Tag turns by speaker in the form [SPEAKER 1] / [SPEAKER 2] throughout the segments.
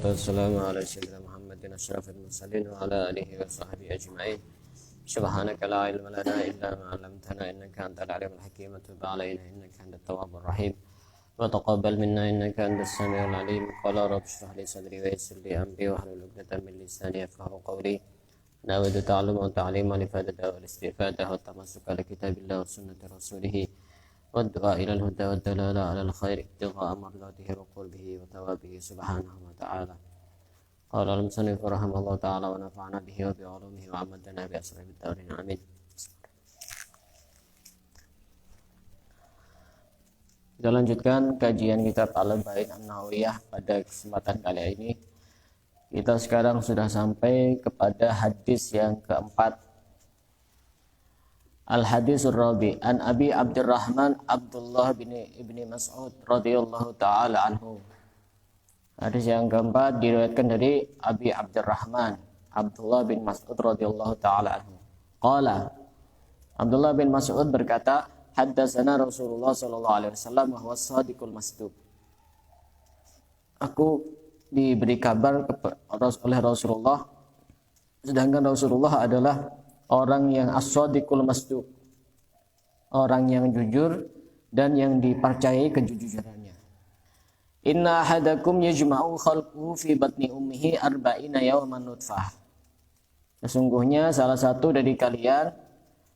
[SPEAKER 1] Wassalatu wassalamu ala sayyidina Muhammadin asyrafil mursalin wa ala alihi wa sahbihi ajma'in. Subhanaka la ilma lana illa ma 'allamtana innaka antal alimul hakim wa tub 'alaina innaka antat tawwabur rahim wa taqabbal minna innaka antas samiul alim. Qala rabbi shrah li sadri wa yassir li amri wahlul 'uqdatam min lisani yafqahu qawli. Nawaitu ta'alluma wa ta'lima li fadada wal istifada wa tamassuka li kitabillah wa sunnati rasulih wa du'a ila al-huda wa dalala ala al-khair ibtigha'a mardatihi wa qurbihi wa thawabihi subhanahu wa ta'ala. Qala al-musannif rahimahullah ta'ala wa nafa'ana bihi wa bi'ulumihi wa amadana bi asrarid daurin amin. Kita lanjutkan kajian kitab Al-Arba'in An-Nawawiyah pada kesempatan kali ini. Kita sekarang sudah sampai kepada hadis yang keempat. Al-Hadisur Rabi an Abi Abdurrahman Abdullah bin Ibni Mas'ud radhiyallahu ta'ala anhu. Hadis yang keempat diriwayatkan dari Abi Abdurrahman Abdullah bin Mas'ud radhiyallahu ta'ala anhu. Qala, Abdullah bin Mas'ud berkata, haddatsana Rasulullah sallallahu alaihi wasallam wa huwa shadiqul masduq. Aku diberi kabar oleh Rasulullah, sedangkan Rasulullah adalah orang yang as-shadiqul masduq, orang yang jujur dan yang dipercayai kejujurannya. Inna ahadakum yajma'u khalquhu fi batni ummihi arba'ina yawman nutfah. Sesungguhnya salah satu dari kalian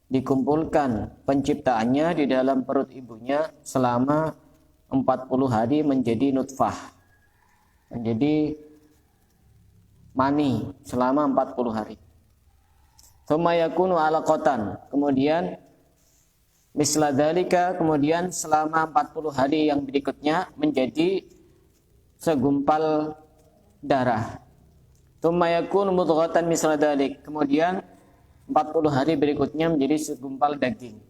[SPEAKER 1] dikumpulkan penciptaannya di dalam perut ibunya selama 40 hari menjadi nutfah, menjadi mani selama 40 hari. Tsumma yakunu alaqatan, kemudian misla dzalika, kemudian selama 40 hari yang berikutnya menjadi segumpal darah. Tsumma yakunu mudghatan misla dzalik, kemudian 40 hari berikutnya menjadi segumpal daging.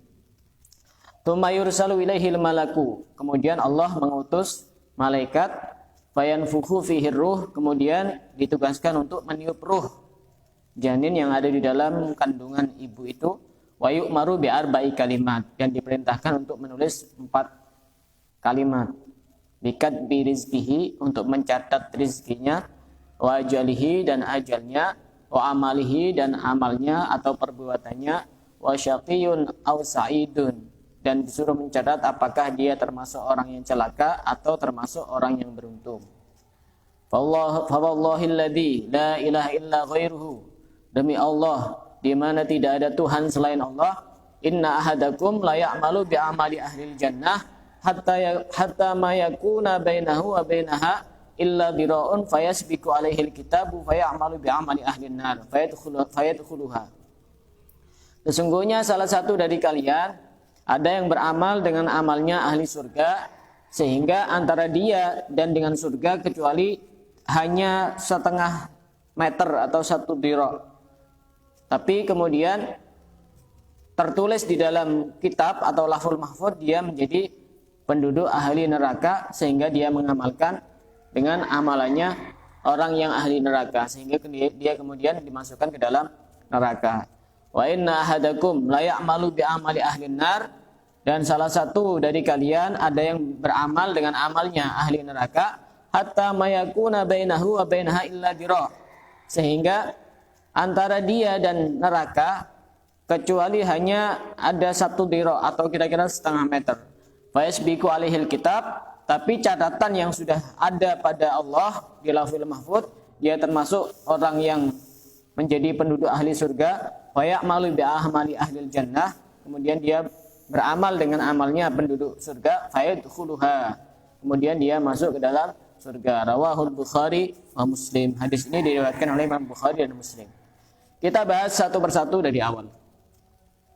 [SPEAKER 1] Tsumma yursalu ilaihil malaku, kemudian Allah mengutus malaikat, fayanfukhu fihi ruh, kemudian ditugaskan untuk meniup ruh janin yang ada di dalam kandungan ibu itu, wa yu'maru bi arba'i kalimat, dan diperintahkan untuk menulis 4 kalimat. Bikat bi rizkihi, untuk mencatat rizkinya, wa ajalihi, dan ajalnya, wa amalihi, dan amalnya atau perbuatannya, wa syaqiyun aw sa'idun, dan disuruh mencatat apakah dia termasuk orang yang celaka atau termasuk orang yang beruntung. Fawallahilladzi la ilaha illa ghairuhu, demi Allah di mana tidak ada Tuhan selain Allah, inna ahadakum la ya'malu bi amali ahlil jannah hatta ma yakuna bainahu wa bainaha illa dira'un fayasbiqu alaihi alkitabu fayamalu bi amali ahlin nar fayadkhuluha. Sesungguhnya salah satu dari kalian ada yang beramal dengan amalnya ahli surga, sehingga antara dia dan dengan surga kecuali hanya setengah meter atau 1 dira'. Tapi kemudian tertulis di dalam kitab atau laful mahfud dia menjadi penduduk ahli neraka, sehingga dia mengamalkan dengan amalannya orang yang ahli neraka, sehingga dia kemudian dimasukkan ke dalam neraka. Wa inna ahadakum la ya'malu bi amali ahlin nar, dan salah satu dari kalian ada yang beramal dengan amalnya ahli neraka, hatta mayakuna bainahu wa bainaha illa dira', sehingga antara dia dan neraka kecuali hanya ada 1 dira' atau kira-kira setengah meter. Fayasbiqu alaihil kitab, tapi catatan yang sudah ada pada Allah di Lauhul Mahfuz, dia termasuk orang yang menjadi penduduk ahli surga. Fayamalu bi ahmali ahlil jannah, kemudian dia beramal dengan amalnya penduduk surga. Fayadkhuluha, kemudian dia masuk ke dalam surga. Rawahul Bukhari wa Muslim. Hadis ini diriwayatkan oleh Imam Bukhari dan Muslim. Kita bahas satu persatu dari awal.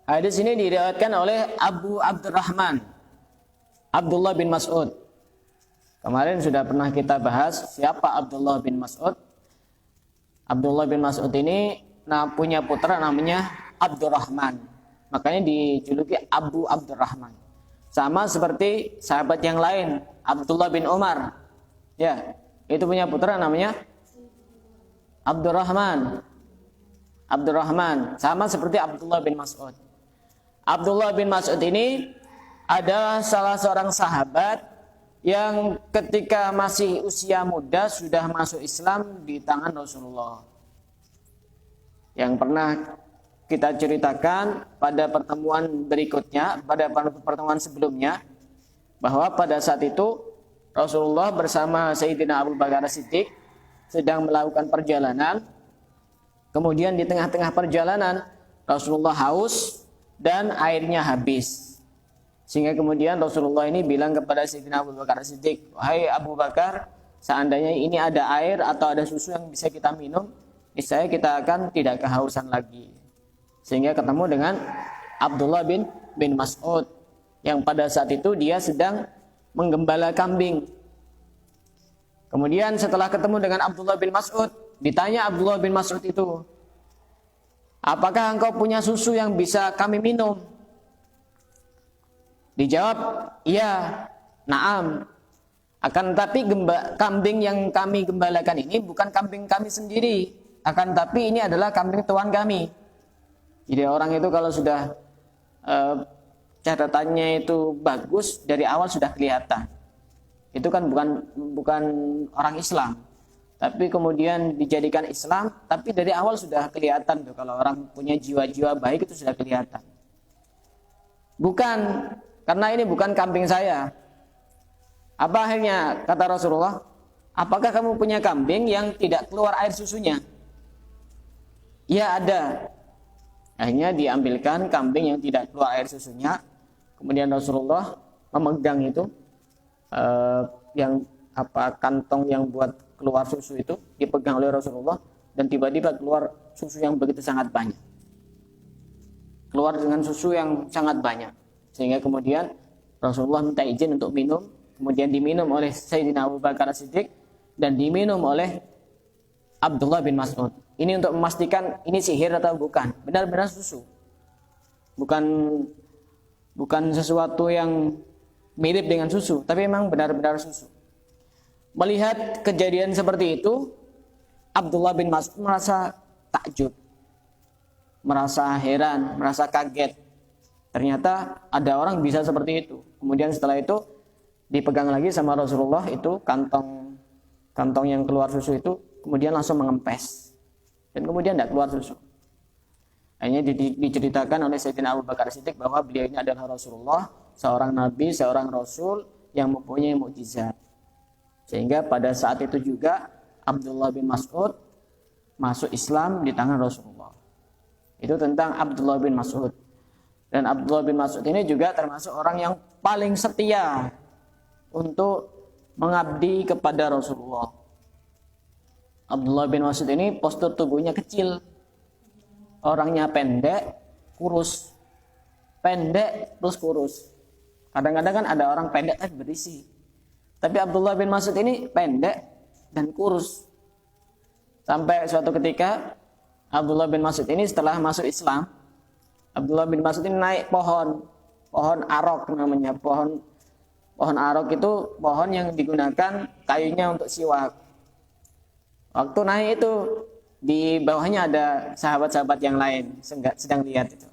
[SPEAKER 1] Hadis ini diriwayatkan oleh Abu Abdurrahman Abdullah bin Mas'ud. Kemarin sudah pernah kita bahas siapa Abdullah bin Mas'ud. Abdullah bin Mas'ud ini punya putra namanya Abdurrahman, makanya dijuluki Abu Abdurrahman. Sama seperti sahabat yang lain, Abdullah bin Umar, ya, itu punya putra namanya Abdurrahman. Sama seperti Abdullah bin Mas'ud. Abdullah bin Mas'ud ini adalah salah seorang sahabat yang ketika masih usia muda sudah masuk Islam di tangan Rasulullah. Yang pernah kita ceritakan pada pertemuan berikutnya, pada pertemuan sebelumnya, bahwa pada saat itu Rasulullah bersama Sayyidina Abu Bakar Siddiq sedang melakukan perjalanan. Kemudian di tengah-tengah perjalanan Rasulullah haus dan airnya habis. Sehingga kemudian Rasulullah ini bilang kepada Sayyidina Abu Bakar Siddiq, "Wahai Abu Bakar, seandainya ini ada air atau ada susu yang bisa kita minum, niscaya kita akan tidak kehausan lagi." Sehingga ketemu dengan Abdullah bin Mas'ud yang pada saat itu dia sedang menggembala kambing. Kemudian setelah ketemu dengan Abdullah bin Mas'ud, ditanya Abdullah bin Mas'ud itu, "Apakah engkau punya susu yang bisa kami minum?" Dijawab, "Iya, na'am. Akan tetapi kambing yang kami gembalakan ini bukan kambing kami sendiri. Akan tetapi ini adalah kambing tuan kami." Jadi orang itu kalau sudah catatannya itu bagus, dari awal sudah kelihatan. Itu kan bukan orang Islam. Tapi kemudian dijadikan Islam, tapi dari awal sudah kelihatan tuh kalau orang punya jiwa-jiwa baik itu sudah kelihatan. Bukan, karena ini bukan kambing saya. Apa akhirnya kata Rasulullah? "Apakah kamu punya kambing yang tidak keluar air susunya?" "Ya, ada." Akhirnya diambilkan kambing yang tidak keluar air susunya. Kemudian Rasulullah memegang itu kantong yang buat keluar susu itu dipegang oleh Rasulullah, dan tiba-tiba keluar susu yang begitu sangat banyak. Keluar dengan susu yang sangat banyak. Sehingga kemudian Rasulullah minta izin untuk minum, kemudian diminum oleh Sayyidina Abu Bakar Siddiq dan diminum oleh Abdullah bin Mas'ud. Ini untuk memastikan ini sihir atau bukan. Benar-benar susu. Bukan sesuatu yang mirip dengan susu, tapi memang benar-benar susu. Melihat kejadian seperti itu, Abdullah bin Mas'ud merasa takjub, merasa heran, merasa kaget. Ternyata ada orang bisa seperti itu. Kemudian setelah itu dipegang lagi sama Rasulullah itu kantong yang keluar susu itu, kemudian langsung mengempes. Dan kemudian tidak keluar susu. Akhirnya diceritakan oleh Sayyidina Abu Bakar Siddiq bahwa beliau ini adalah Rasulullah, seorang nabi, seorang rasul yang mempunyai mukjizat. Sehingga pada saat itu juga Abdullah bin Mas'ud masuk Islam di tangan Rasulullah. Itu tentang Abdullah bin Mas'ud. Dan Abdullah bin Mas'ud ini juga termasuk orang yang paling setia untuk mengabdi kepada Rasulullah. Abdullah bin Mas'ud ini postur tubuhnya kecil, orangnya pendek, kurus, pendek plus kurus. Kadang-kadang kan ada orang pendek tapi berisi. Tapi Abdullah bin Mas'ud ini pendek dan kurus. Sampai suatu ketika Abdullah bin Mas'ud ini setelah masuk Islam, Abdullah bin Mas'ud ini naik pohon arok namanya. Pohon arok itu pohon yang digunakan kayunya untuk siwak. Waktu naik itu di bawahnya ada sahabat-sahabat yang lain sedang lihat itu.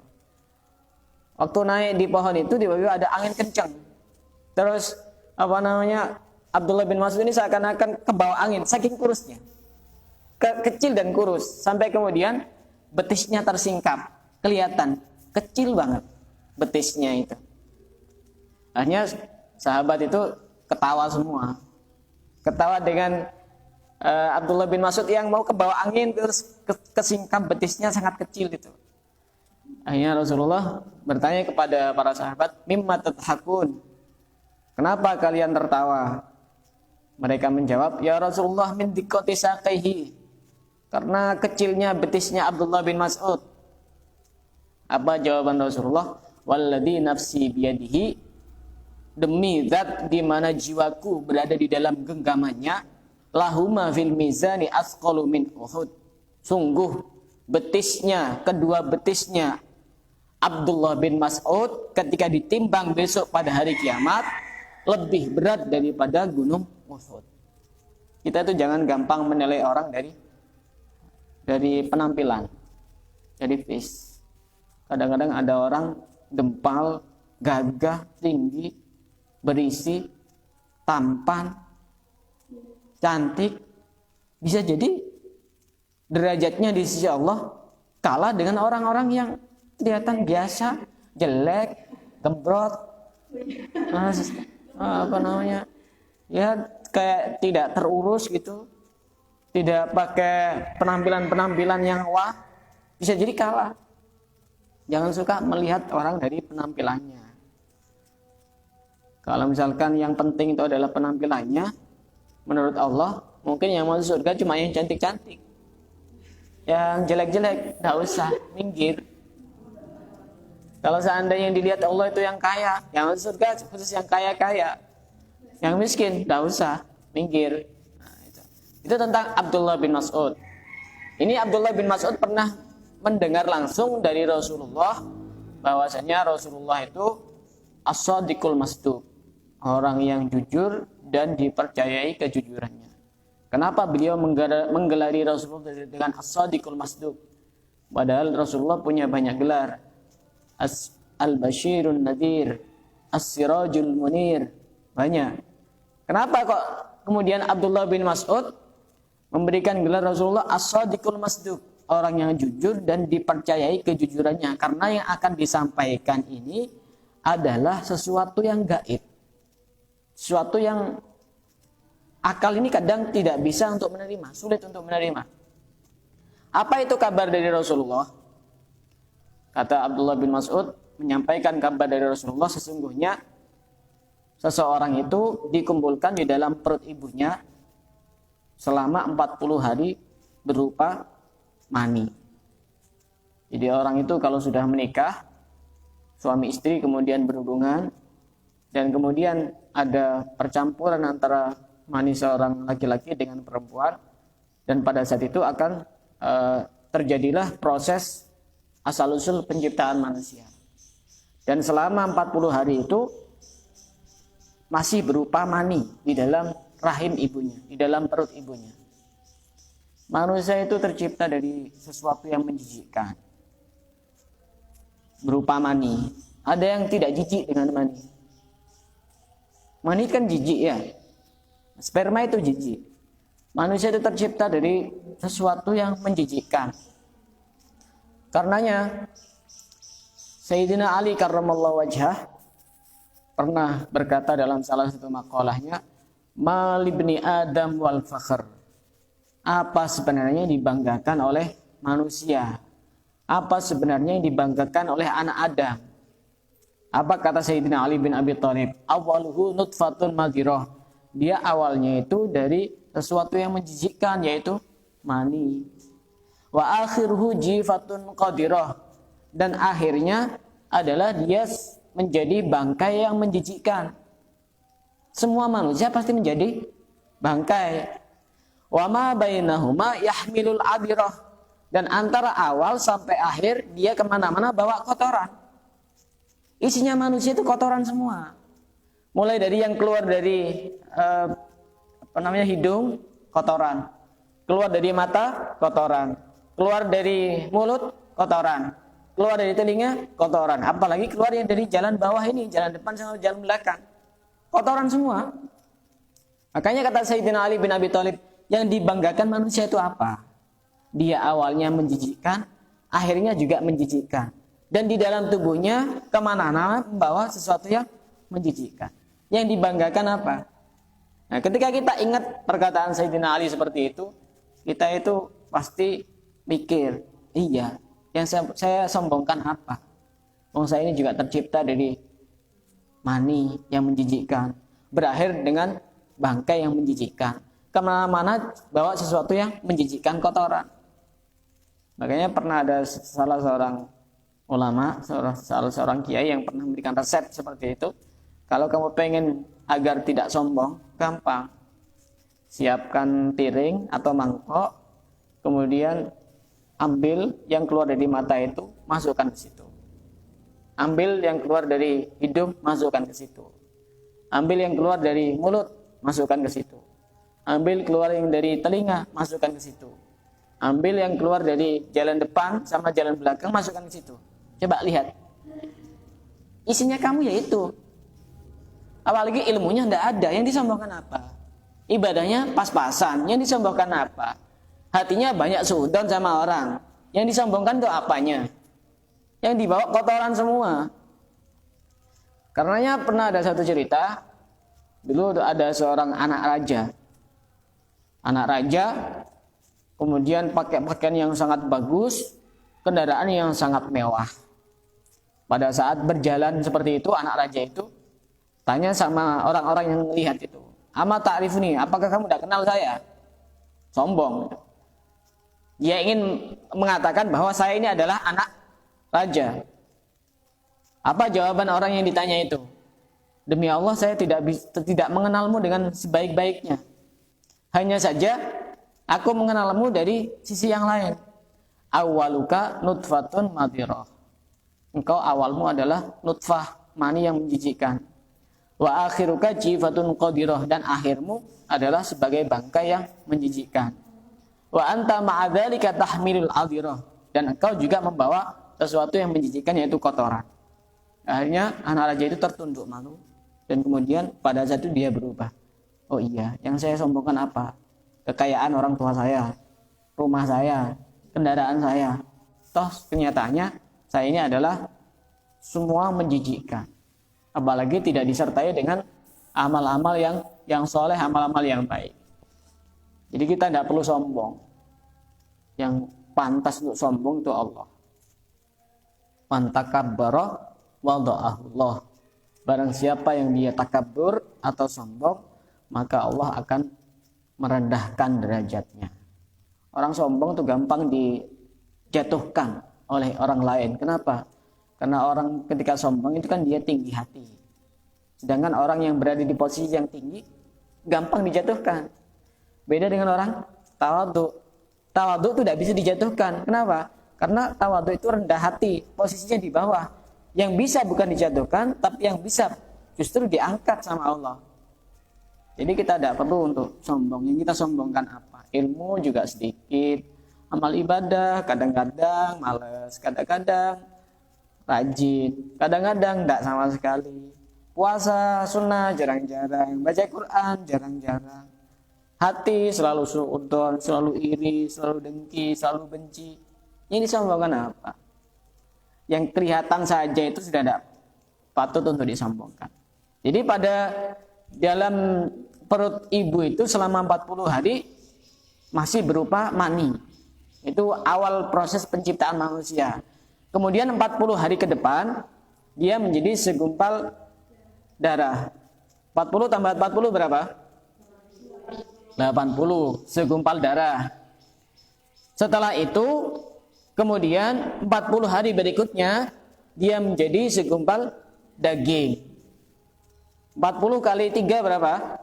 [SPEAKER 1] Waktu naik di pohon itu tiba-tiba ada angin kencang. Terus Abdullah bin Mas'ud ini seakan-akan kebawa angin saking kurusnya. Kecil dan kurus sampai kemudian betisnya tersingkap, kelihatan kecil banget betisnya itu. Akhirnya sahabat itu ketawa semua. Ketawa dengan Abdullah bin Mas'ud yang mau kebawa angin terus kesingkap betisnya sangat kecil itu. Akhirnya Rasulullah bertanya kepada para sahabat, "Mimma tadhakun?" Kenapa kalian tertawa? Mereka menjawab, "Ya Rasulullah, min diqqati saqihi." Karena kecilnya betisnya Abdullah bin Mas'ud. Apa jawaban Rasulullah? "Walladzi nafsi biyadihi." Demi zat di mana jiwaku berada di dalam genggamannya, lahuma fil mizani asqalu min Uhud. Sungguh betisnya, kedua betisnya Abdullah bin Mas'ud ketika ditimbang besok pada hari kiamat lebih berat daripada gunung Uhud. Kita itu jangan gampang menilai orang dari penampilan, dari face. Kadang-kadang ada orang gempal, gagah, tinggi, berisi, tampan, cantik, bisa jadi derajatnya di sisi Allah kalah dengan orang-orang yang kelihatan biasa, jelek, gembrot, ya kayak tidak terurus gitu, tidak pakai penampilan-penampilan yang wah, bisa jadi kalah. Jangan suka melihat orang dari penampilannya. Kalau misalkan yang penting itu adalah penampilannya, menurut Allah mungkin yang masuk surga cuma yang cantik-cantik. Yang jelek-jelek tidak usah, minggir. Kalau seandainya yang dilihat Allah itu yang kaya, yang masuk surga khusus yang kaya-kaya. Yang miskin tidak usah, minggir. Nah, itu tentang Abdullah bin Mas'ud. Ini Abdullah bin Mas'ud pernah mendengar langsung dari Rasulullah bahwasanya Rasulullah itu as-sadiqul masduq, orang yang jujur dan dipercayai kejujurannya. Kenapa beliau menggelari Rasulullah dengan as-sadiqul masduq? Padahal Rasulullah punya banyak gelar. Al-Bashirun Nadir, As-Sirajul Munir, banyak. Kenapa kok kemudian Abdullah bin Mas'ud memberikan gelar Rasulullah As-Sadiqul Masduq, orang yang jujur dan dipercayai kejujurannya? Karena yang akan disampaikan ini adalah sesuatu yang gaib, sesuatu yang akal ini kadang tidak bisa untuk menerima, sulit untuk menerima. Apa itu kabar dari Rasulullah? Kata Abdullah bin Mas'ud menyampaikan kabar dari Rasulullah, sesungguhnya seseorang itu dikumpulkan di dalam perut ibunya selama 40 hari berupa mani. Jadi orang itu kalau sudah menikah, suami istri kemudian berhubungan, dan kemudian ada percampuran antara mani seorang laki-laki dengan perempuan, dan pada saat itu akan terjadilah proses asal-usul penciptaan manusia. Dan selama 40 hari itu masih berupa mani di dalam rahim ibunya, di dalam perut ibunya. Manusia itu tercipta dari sesuatu yang menjijikkan, berupa mani. Ada yang tidak jijik dengan mani. Mani kan jijik ya. Sperma itu jijik. Manusia itu tercipta dari sesuatu yang menjijikkan. Karenanya Sayyidina Ali karramallahu wajhah pernah berkata dalam salah satu makalahnya, "Malibni Adam wal fakhr." Apa sebenarnya yang dibanggakan oleh manusia? Apa sebenarnya yang dibanggakan oleh anak Adam? Apa kata Sayyidina Ali bin Abi Thalib? Awaluhu nutfatun madhirah. Dia awalnya itu dari sesuatu yang menjijikkan, yaitu mani. Wa akhiruhu jifatun qadirah. Dan akhirnya adalah dia menjadi bangkai yang menjijikkan. Semua manusia pasti menjadi bangkai. Wa ma bainahuma yahmilul adirah. Dan antara awal sampai akhir dia kemana-mana bawa kotoran. Isinya manusia itu kotoran semua. Mulai dari yang keluar dari hidung, kotoran. Keluar dari mata, kotoran. Keluar dari mulut, kotoran. Keluar dari telinga, kotoran. Apalagi keluar yang dari jalan bawah ini, jalan depan sama jalan belakang. Kotoran semua. Makanya kata Sayyidina Ali bin Abi Thalib, yang dibanggakan manusia itu apa? Dia awalnya menjijikkan, akhirnya juga menjijikkan. Dan di dalam tubuhnya kemana-mana membawa sesuatu yang menjijikkan. Yang dibanggakan apa? Nah, ketika kita ingat perkataan Sayyidina Ali seperti itu, kita itu pasti mikir, iya, yang saya sombongkan apa? Saya ini juga tercipta dari mani yang menjijikkan, berakhir dengan bangkai yang menjijikkan. Kemana-mana bawa sesuatu yang menjijikkan, kotoran. Makanya pernah ada salah seorang ulama, salah seorang kiai yang pernah memberikan resep seperti itu. Kalau kamu pengen agar tidak sombong, gampang. Siapkan piring atau mangkok, kemudian ambil yang keluar dari mata itu, masukkan ke situ. Ambil yang keluar dari hidung, masukkan ke situ. Ambil yang keluar dari mulut, masukkan ke situ. Ambil keluar yang dari telinga, masukkan ke situ. Ambil yang keluar dari jalan depan sama jalan belakang, masukkan ke situ. Coba lihat. Isinya kamu yaitu. Apalagi ilmunya tidak ada, yang disombongkan apa? Ibadahnya pas-pasan, yang disombongkan apa? Hatinya banyak suudon sama orang, yang disombongkan itu apanya? Yang dibawa kotoran semua. Karenanya pernah ada satu cerita, dulu ada seorang anak raja. Anak raja kemudian pakai pakaian yang sangat bagus, kendaraan yang sangat mewah. Pada saat berjalan seperti itu, anak raja itu tanya sama orang-orang yang melihat itu, "Ama ta'rifuni, apakah kamu tidak kenal saya?" Sombong. Dia ingin mengatakan bahwa saya ini adalah anak raja. Apa jawaban orang yang ditanya itu? "Demi Allah, saya tidak mengenalmu dengan sebaik-baiknya. Hanya saja aku mengenalmu dari sisi yang lain. Awwaluka nutfatun madhirah. Engkau awalmu adalah nutfah, mani yang menjijikkan. Wa akhiruka jifatun qadirah, dan akhirmu adalah sebagai bangkai yang menjijikkan. Wa anta ma'adzalika tahmilul adhirah, dan engkau juga membawa sesuatu yang menjijikkan, yaitu kotoran." Akhirnya anak raja itu tertunduk malu, dan kemudian pada saat itu dia berubah. "Oh iya, yang saya sombongkan apa? Kekayaan orang tua saya, rumah saya, kendaraan saya. Toh kenyataannya saya ini adalah semua menjijikkan. Apalagi tidak disertai dengan amal-amal yang soleh, amal-amal yang baik." Jadi kita tidak perlu sombong. Yang pantas untuk sombong itu Allah. Man takabbara wada'ahullah. Barang siapa yang dia takabur atau sombong, maka Allah akan merendahkan derajatnya. Orang sombong itu gampang dijatuhkan oleh orang lain. Kenapa? Karena orang ketika sombong itu kan dia tinggi hati. Sedangkan orang yang berada di posisi yang tinggi gampang dijatuhkan. Beda dengan orang tawadhu. Tawadhu itu tidak bisa dijatuhkan. Kenapa? Karena tawadhu itu rendah hati, posisinya di bawah. Yang bisa bukan dijatuhkan, tapi yang bisa justru diangkat sama Allah. Jadi kita tidak perlu untuk sombong. Yang kita sombongkan apa? Ilmu juga sedikit, amal ibadah kadang-kadang malas, kadang-kadang rajin, kadang-kadang tidak sama sekali. Puasa sunnah jarang-jarang, baca Quran jarang-jarang. Hati selalu suudzon, selalu iri, selalu dengki, selalu benci. Ini disombongkan apa? Yang kelihatan saja itu sudah tidak patut untuk disombongkan. Jadi pada dalam perut ibu itu selama 40 hari masih berupa mani. Itu awal proses penciptaan manusia. Kemudian 40 hari ke depan dia menjadi segumpal darah. 40 tambah 40 berapa? 80, segumpal darah. Setelah itu kemudian 40 hari berikutnya dia menjadi segumpal daging. 40 kali 3 berapa?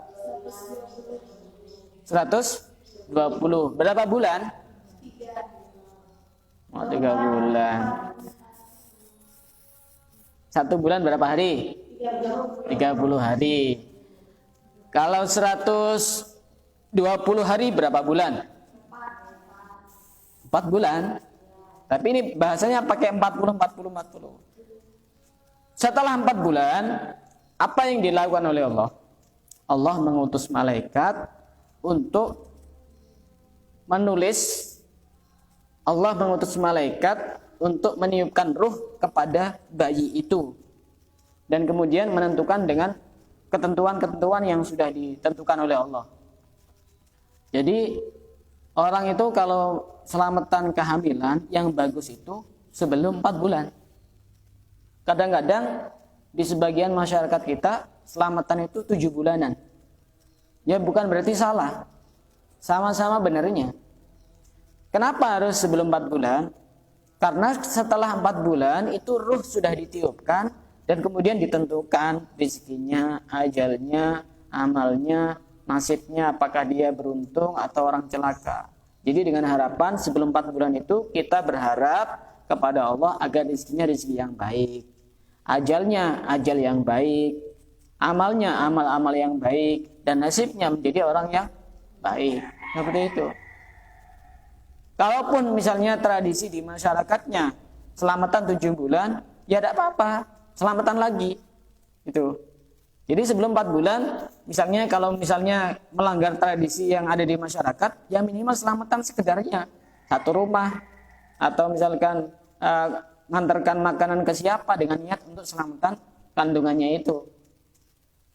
[SPEAKER 1] 120. Berapa bulan? 3 bulan. 1 bulan berapa hari? 30 hari. Kalau 120 hari berapa bulan? 4 bulan. Tapi ini bahasanya pakai 40. Setelah 4 bulan, apa yang dilakukan oleh Allah? Allah mengutus malaikat untuk menulis. Allah mengutus malaikat untuk meniupkan ruh kepada bayi itu. Dan kemudian menentukan dengan ketentuan-ketentuan yang sudah ditentukan oleh Allah. Jadi orang itu kalau selamatan kehamilan yang bagus itu sebelum 4 bulan. Kadang-kadang di sebagian masyarakat kita selamatan itu 7 bulanan. Ya bukan berarti salah. Sama-sama benarnya. Kenapa harus sebelum 4 bulan? Karena setelah 4 bulan itu ruh sudah ditiupkan dan kemudian ditentukan rezekinya, ajalnya, amalnya, nasibnya, apakah dia beruntung atau orang celaka. Jadi dengan harapan sebelum 4 bulan itu kita berharap kepada Allah agar rezekinya rezeki yang baik, ajalnya ajal yang baik, amalnya amal-amal yang baik, dan nasibnya menjadi orang yang baik. Seperti itu. Kalaupun misalnya tradisi di masyarakatnya selamatan 7 bulan, ya tidak apa-apa, selamatan lagi. Itu. Jadi sebelum 4 bulan, misalnya kalau misalnya melanggar tradisi yang ada di masyarakat, ya minimal selamatan sekedarnya satu rumah, atau misalkan ngantarkan makanan ke siapa dengan niat untuk selamatan kandungannya itu.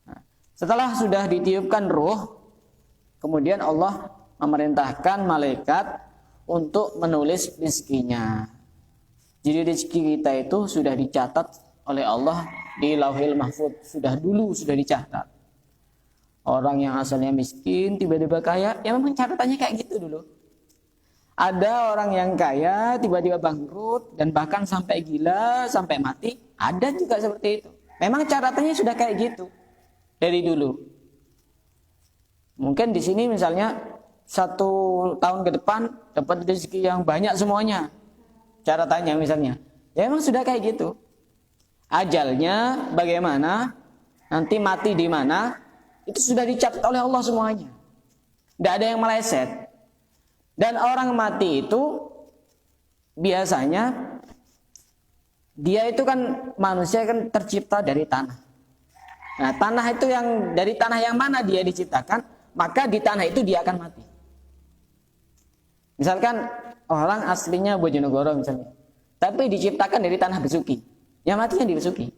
[SPEAKER 1] Nah, setelah sudah ditiupkan ruh, kemudian Allah memerintahkan malaikat untuk menulis rezekinya. Jadi rezeki kita itu sudah dicatat oleh Allah di Lauhil Mahfudz, sudah dicatat. Orang yang asalnya miskin tiba-tiba kaya, ya memang catatannya kayak gitu dulu. Ada orang yang kaya tiba-tiba bangkrut dan bahkan sampai gila, sampai mati, ada juga seperti itu. Memang catatannya sudah kayak gitu dari dulu. Mungkin di sini misalnya 1 tahun ke depan dapat rezeki yang banyak semuanya, catatannya misalnya, ya memang sudah kayak gitu. Ajalnya bagaimana, nanti mati di mana, itu sudah dicatat oleh Allah semuanya. Tidak ada yang meleset. Dan orang mati itu biasanya dia itu kan manusia kan tercipta dari tanah. Nah, tanah itu yang dari tanah yang mana dia diciptakan, maka di tanah itu dia akan mati. Misalkan orang aslinya Bojonegoro misalnya, tapi diciptakan dari tanah Besuki, ya matinya di Besuki.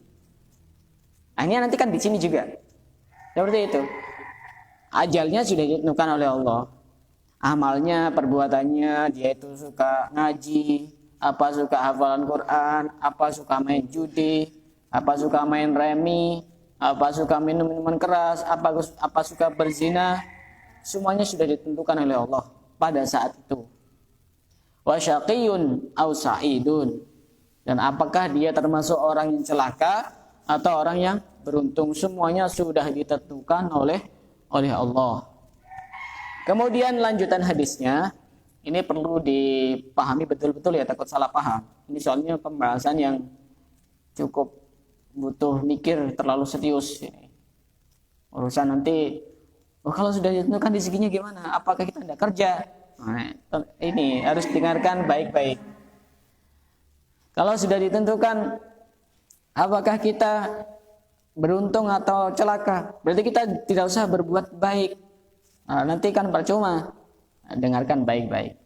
[SPEAKER 1] Akhirnya nanti kan di sini juga. Seperti itu. Ajalnya sudah ditentukan oleh Allah. Amalnya, perbuatannya, dia itu suka ngaji, apa suka hafalan Quran, apa suka main judi, apa suka main remi, apa suka minum minuman keras, apa suka berzina, semuanya sudah ditentukan oleh Allah pada saat itu. Wa syaqiyun aw sa'idun. Dan apakah dia termasuk orang yang celaka atau orang yang beruntung, semuanya sudah ditentukan oleh Allah. Kemudian lanjutan hadisnya, ini perlu dipahami betul-betul ya, takut salah paham. Ini soalnya pembahasan yang cukup butuh mikir terlalu serius ini. Urusan nanti, kalau sudah ditentukan rezekinya gimana? Apakah kita tidak kerja? Nah, ini harus dengarkan baik-baik. Kalau sudah ditentukan, apakah kita beruntung atau celaka? Berarti kita tidak usah berbuat baik. Nah, nanti kan percuma. Dengarkan baik-baik.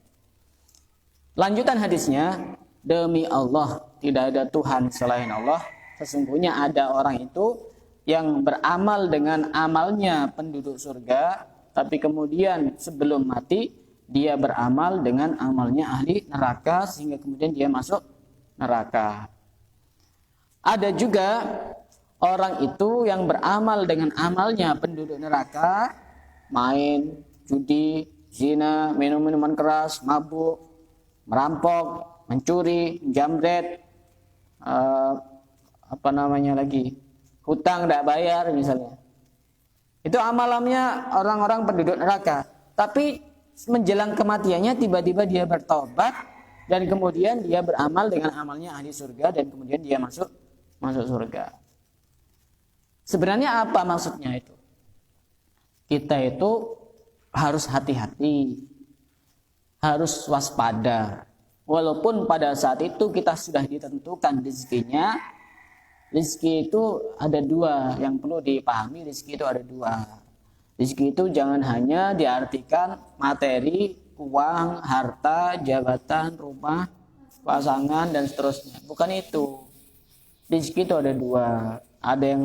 [SPEAKER 1] Lanjutan hadisnya, demi Allah tidak ada Tuhan selain Allah. Sesungguhnya ada orang itu yang beramal dengan amalnya penduduk surga, tapi kemudian sebelum mati dia beramal dengan amalnya ahli neraka sehingga kemudian dia masuk neraka. Ada juga orang itu yang beramal dengan amalnya penduduk neraka, main, judi, zina, minum minuman keras, mabuk, merampok, mencuri, jamret, hutang tidak bayar misalnya. Itu amalannya orang-orang penduduk neraka. Tapi menjelang kematiannya tiba-tiba dia bertobat dan kemudian dia beramal dengan amalnya ahli surga dan kemudian dia masuk surga. Sebenarnya apa maksudnya itu? Kita itu harus hati-hati, harus waspada. Walaupun pada saat itu kita sudah ditentukan rezekinya, rezeki itu ada 2 yang perlu dipahami. Rezeki itu ada 2. Rezeki itu jangan hanya diartikan materi, uang, harta, jabatan, rumah, pasangan dan seterusnya. Bukan itu. Rezeki itu ada 2. Ada yang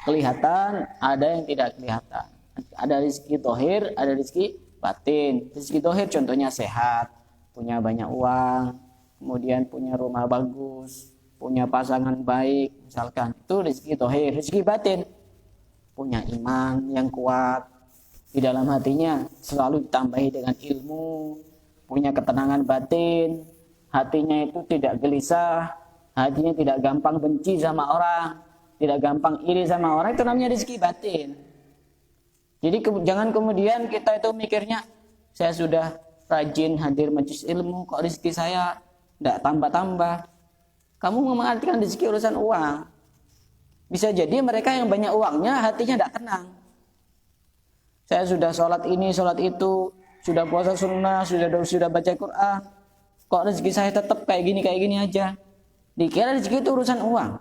[SPEAKER 1] kelihatan, ada yang tidak kelihatan. Ada rezeki zahir, ada rezeki batin. Rezeki zahir contohnya sehat, punya banyak uang, kemudian punya rumah bagus, punya pasangan baik, misalkan. Itu rezeki zahir. Rezeki batin, punya iman yang kuat, di dalam hatinya selalu ditambahi dengan ilmu, punya ketenangan batin, hatinya itu tidak gelisah, hatinya tidak gampang benci sama orang, tidak gampang iri sama orang. Itu namanya rezeki batin. Jadi jangan kemudian kita itu mikirnya, saya sudah rajin hadir majelis ilmu, kok rezeki saya tidak tambah-tambah. Kamu mengartikan rezeki urusan uang. Bisa jadi mereka yang banyak uangnya hatinya tidak tenang. Saya sudah sholat ini, sholat itu, sudah puasa sunnah, sudah baca Quran, kok rezeki saya tetap kayak gini aja. Dikira rezeki itu urusan uang.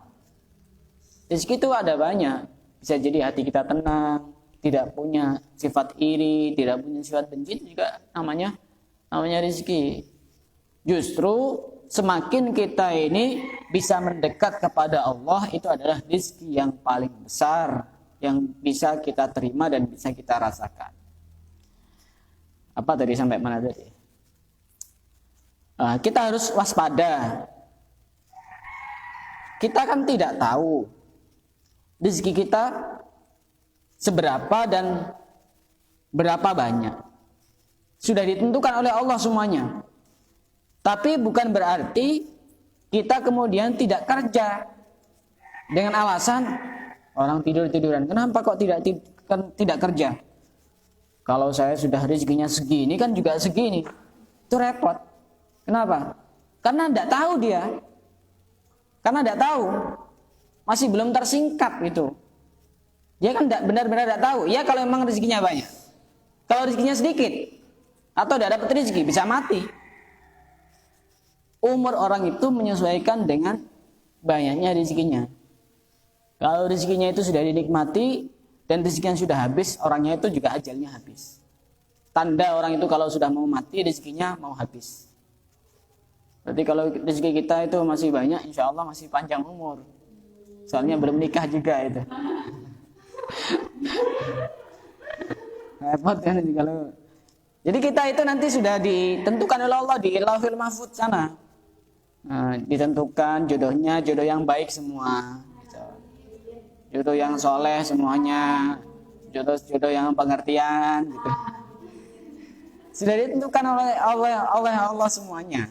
[SPEAKER 1] Rezeki itu ada banyak. Bisa jadi hati kita tenang, tidak punya sifat iri, tidak punya sifat benci, itu juga namanya rezeki. Justru semakin kita ini bisa mendekat kepada Allah, itu adalah rezeki yang paling besar yang bisa kita terima dan bisa kita rasakan. Apa tadi sampai mana tadi? Kita harus waspada. Kita kan tidak tahu rezeki kita seberapa dan berapa banyak. Sudah ditentukan oleh Allah semuanya. Tapi bukan berarti kita kemudian tidak kerja dengan alasan orang tidur-tiduran. Kenapa kok tidak kerja? Kalau saya sudah rezekinya segini kan juga segini. Itu repot. Kenapa? Karena tidak tahu dia. Karena tidak tahu. Masih belum tersingkap itu. Dia kan benar-benar tidak tahu. Ya kalau memang rezekinya banyak. Kalau rezekinya sedikit atau tidak dapat rezeki, bisa mati. Umur orang itu menyesuaikan dengan banyaknya rezekinya. Kalau rezekinya itu sudah dinikmati dan rezekinya sudah habis, orangnya itu juga ajalnya habis. Tanda orang itu kalau sudah mau mati, rezekinya mau habis. Berarti kalau rezeki kita itu masih banyak, insya Allah masih panjang umur. Soalnya belum nikah juga itu. Repot kan kalau. Jadi kita itu nanti sudah ditentukan oleh Allah di Lauhul Mahfuz sana. Nah, ditentukan jodohnya, jodoh yang baik semua. Jodoh yang soleh semuanya, jodoh yang pengertian gitu. Sudah ditentukan oleh Allah semuanya.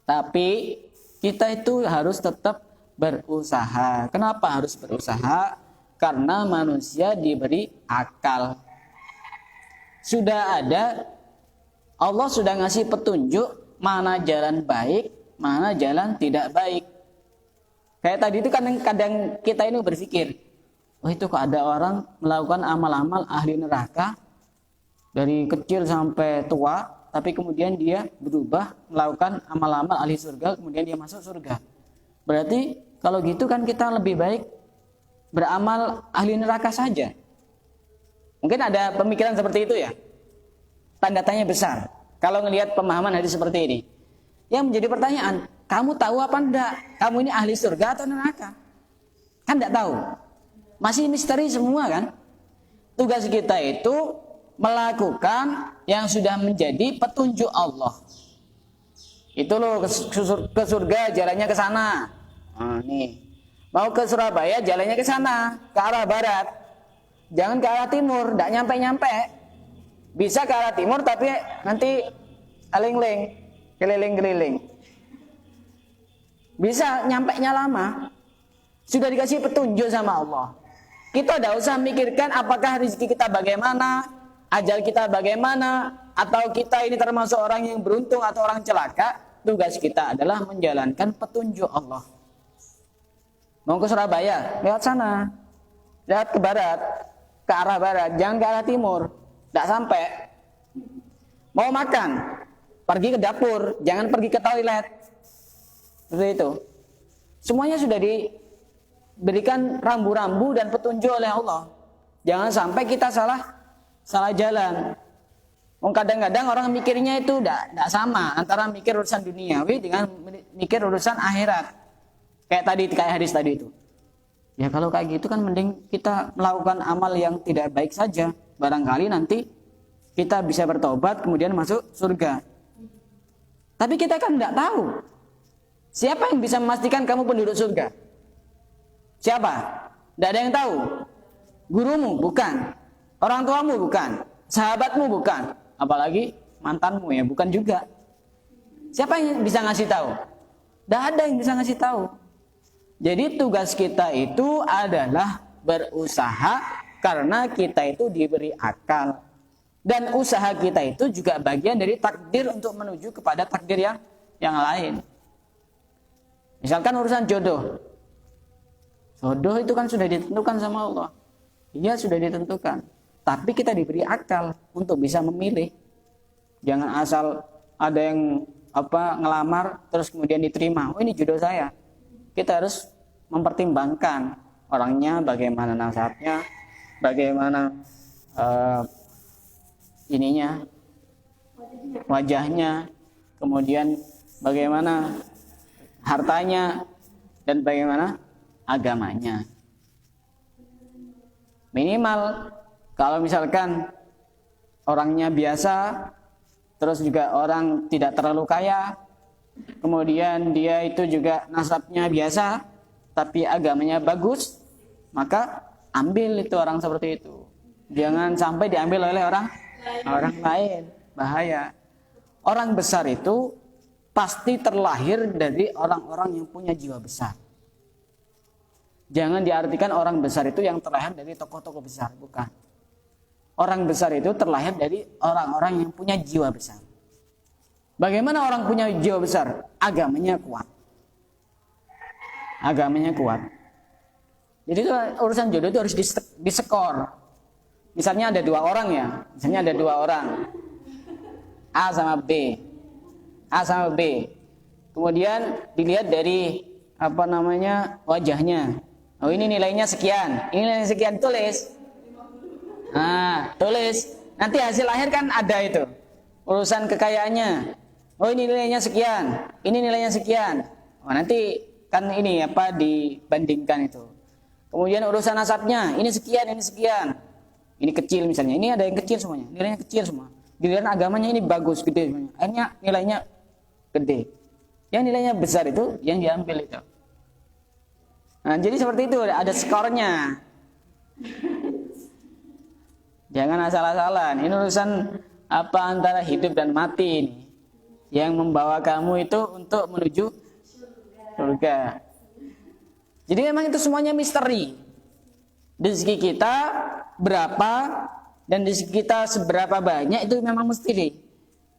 [SPEAKER 1] Tapi kita itu harus tetap berusaha. Kenapa harus berusaha? Karena manusia diberi akal. Sudah ada, Allah sudah ngasih petunjuk mana jalan baik, mana jalan tidak baik. Kayak tadi itu kadang kita ini berpikir, oh itu kok ada orang melakukan amal-amal ahli neraka dari kecil sampai tua, tapi kemudian dia berubah melakukan amal-amal ahli surga, kemudian dia masuk surga. Berarti kalau gitu kan kita lebih baik beramal ahli neraka saja. Mungkin ada pemikiran seperti itu ya. Tanda tanya besar kalau melihat pemahaman hadis seperti ini. Yang menjadi pertanyaan, kamu tahu apa enggak? Kamu ini ahli surga atau neraka? Kan enggak tahu. Masih misteri semua kan? Tugas kita itu melakukan yang sudah menjadi petunjuk Allah. Itu loh ke surga jalannya ke sana. Nah, nih. Mau ke Surabaya jalannya ke sana, ke arah barat. Jangan ke arah timur, enggak nyampe-nyampe. Bisa ke arah timur tapi nanti aling-ling, keliling-keliling. Bisa nyampainya lama. Sudah dikasih petunjuk sama Allah. Kita tidak usah mikirkan apakah rezeki kita bagaimana, ajal kita bagaimana, atau kita ini termasuk orang yang beruntung atau orang celaka. Tugas kita adalah menjalankan petunjuk Allah. Mau ke Surabaya, lewat sana. Lewat ke barat, ke arah barat, jangan ke arah timur. Tidak sampai. Mau makan, pergi ke dapur, jangan pergi ke toilet. Seperti itu. Semuanya sudah diberikan rambu-rambu dan petunjuk oleh Allah. Jangan sampai kita salah jalan. Kadang-kadang orang mikirnya itu tidak sama antara mikir urusan duniawi dengan mikir urusan akhirat. Kayak hadis tadi itu. Ya kalau kayak gitu kan mending kita melakukan amal yang tidak baik saja. Barangkali nanti kita bisa bertobat kemudian masuk surga. Tapi kita kan tidak tahu. Siapa yang bisa memastikan kamu penduduk surga? Siapa? Tidak ada yang tahu. Gurumu bukan. Orang tuamu bukan. Sahabatmu bukan. Apalagi mantanmu ya bukan juga. Siapa yang bisa ngasih tahu? Tidak ada yang bisa ngasih tahu. Jadi tugas kita itu adalah berusaha karena kita itu diberi akal. Dan usaha kita itu juga bagian dari takdir untuk menuju kepada takdir yang lain. Misalkan urusan jodoh. Jodoh itu kan sudah ditentukan sama Allah. Iya sudah ditentukan. Tapi kita diberi akal untuk bisa memilih. Jangan asal ada yang ngelamar terus kemudian diterima. Oh ini jodoh saya. Kita harus mempertimbangkan
[SPEAKER 2] orangnya, bagaimana nasabnya, bagaimana wajahnya, kemudian bagaimana hartanya, dan bagaimana agamanya. Minimal kalau misalkan orangnya biasa, terus juga orang tidak terlalu kaya, kemudian dia itu juga nasabnya biasa, tapi agamanya bagus, maka ambil itu orang seperti itu. Jangan sampai diambil oleh orang lain, bahaya. Orang besar itu pasti terlahir dari orang-orang yang punya jiwa besar. Jangan diartikan orang besar itu yang terlahir dari tokoh-tokoh besar, bukan. Orang besar itu terlahir dari orang-orang yang punya jiwa besar. Bagaimana orang punya jiwa besar? Agamanya kuat. Agamanya kuat. Jadi itu urusan jodoh itu harus diskor. Misalnya ada dua orang ya. Misalnya ada dua orang. A sama B. A sama B. Kemudian dilihat dari wajahnya. Oh, ini nilainya sekian. Ini nilainya sekian, tulis. Nah, tulis. Nanti hasil akhir kan ada itu. Urusan kekayaannya. Oh, ini nilainya sekian. Ini nilainya sekian. Oh, nanti kan ini dibandingkan itu. Kemudian urusan nasabnya. Ini sekian, ini sekian. Ini kecil misalnya. Ini ada yang kecil semuanya. Nilainya kecil semua. Giliran agamanya ini bagus, gede semuanya. Akhirnya nilainya gede. Yang nilainya besar itu yang diambil itu. Nah, jadi seperti itu, ada skornya. Jangan asal-asalan. Ini urusan antara hidup dan mati ini. Yang membawa kamu itu untuk menuju surga. Jadi memang itu semuanya misteri. Rezeki kita berapa dan rezeki kita seberapa banyak itu memang misteri.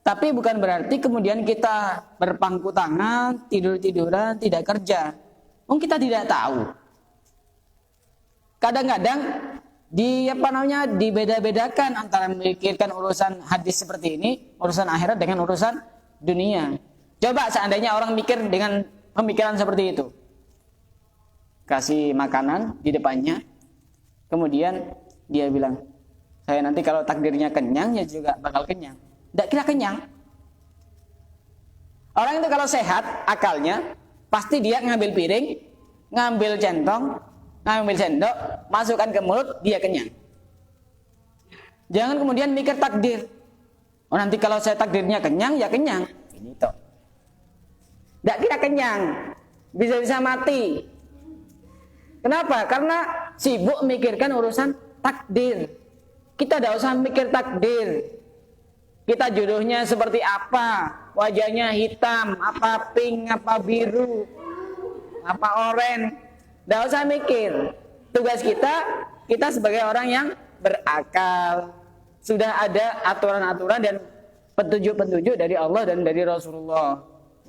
[SPEAKER 2] Tapi bukan berarti kemudian kita berpangku tangan, tidur-tiduran, tidak kerja. Kita tidak tahu. Kadang-kadang dibeda-bedakan antara memikirkan urusan hadis seperti ini, urusan akhirat dengan urusan dunia. Coba seandainya orang mikir dengan pemikiran seperti itu. Kasih makanan di depannya, kemudian dia bilang, saya nanti kalau takdirnya kenyang, ya juga bakal kenyang. Tidak kira kenyang. Orang itu kalau sehat akalnya, pasti dia ngambil piring, ngambil centong, ngambil sendok, masukkan ke mulut, dia kenyang. Jangan kemudian mikir takdir. Oh, nanti kalau saya takdirnya kenyang, ya kenyang. Ini toh. Tidak kira kenyang, bisa-bisa mati. Kenapa? Karena sibuk mikirkan urusan takdir. Kita tidak usah mikir takdir. Kita jodohnya seperti apa, wajahnya hitam, apa pink, apa biru, apa oranye. Tidak usah mikir. Tugas kita sebagai orang yang berakal. Sudah ada aturan-aturan dan petunjuk-petunjuk dari Allah dan dari Rasulullah.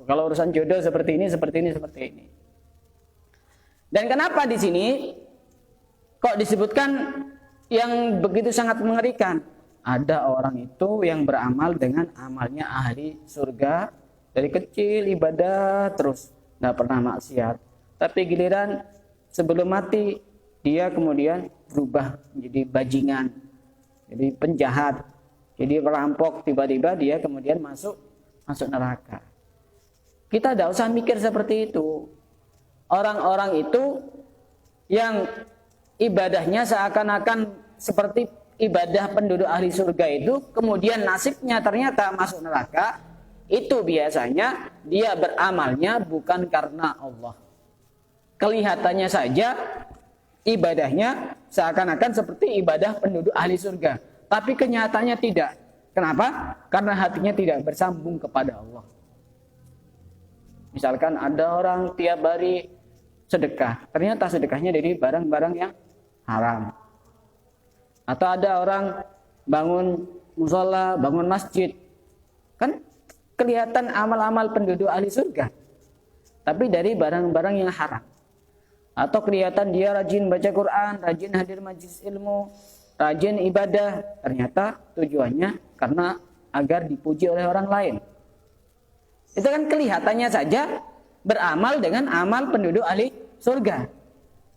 [SPEAKER 2] Kalau urusan jodoh seperti ini, seperti ini, seperti ini. Dan kenapa di sini kok disebutkan yang begitu sangat mengerikan? Ada orang itu yang beramal dengan amalnya ahli surga, dari kecil ibadah terus, nggak pernah maksiat. Tapi giliran sebelum mati dia kemudian berubah menjadi bajingan, jadi penjahat, jadi perampok. Tiba-tiba dia kemudian masuk neraka. Kita tidak usah mikir seperti itu. Orang-orang itu yang ibadahnya seakan-akan seperti ibadah penduduk ahli surga itu, kemudian nasibnya ternyata masuk neraka, itu biasanya dia beramalnya bukan karena Allah. Kelihatannya saja ibadahnya seakan-akan seperti ibadah penduduk ahli surga, tapi kenyataannya tidak. Kenapa? Karena hatinya tidak bersambung kepada Allah. Misalkan ada orang tiap hari sedekah, ternyata sedekahnya dari barang-barang yang haram. Atau ada orang bangun musola, bangun masjid, kan kelihatan amal-amal penduduk ahli surga, tapi dari barang-barang yang haram. Atau kelihatan dia rajin baca Quran, rajin hadir majelis ilmu, rajin ibadah, ternyata tujuannya karena agar dipuji oleh orang lain. Itu kan kelihatannya saja beramal dengan amal penduduk ahli surga,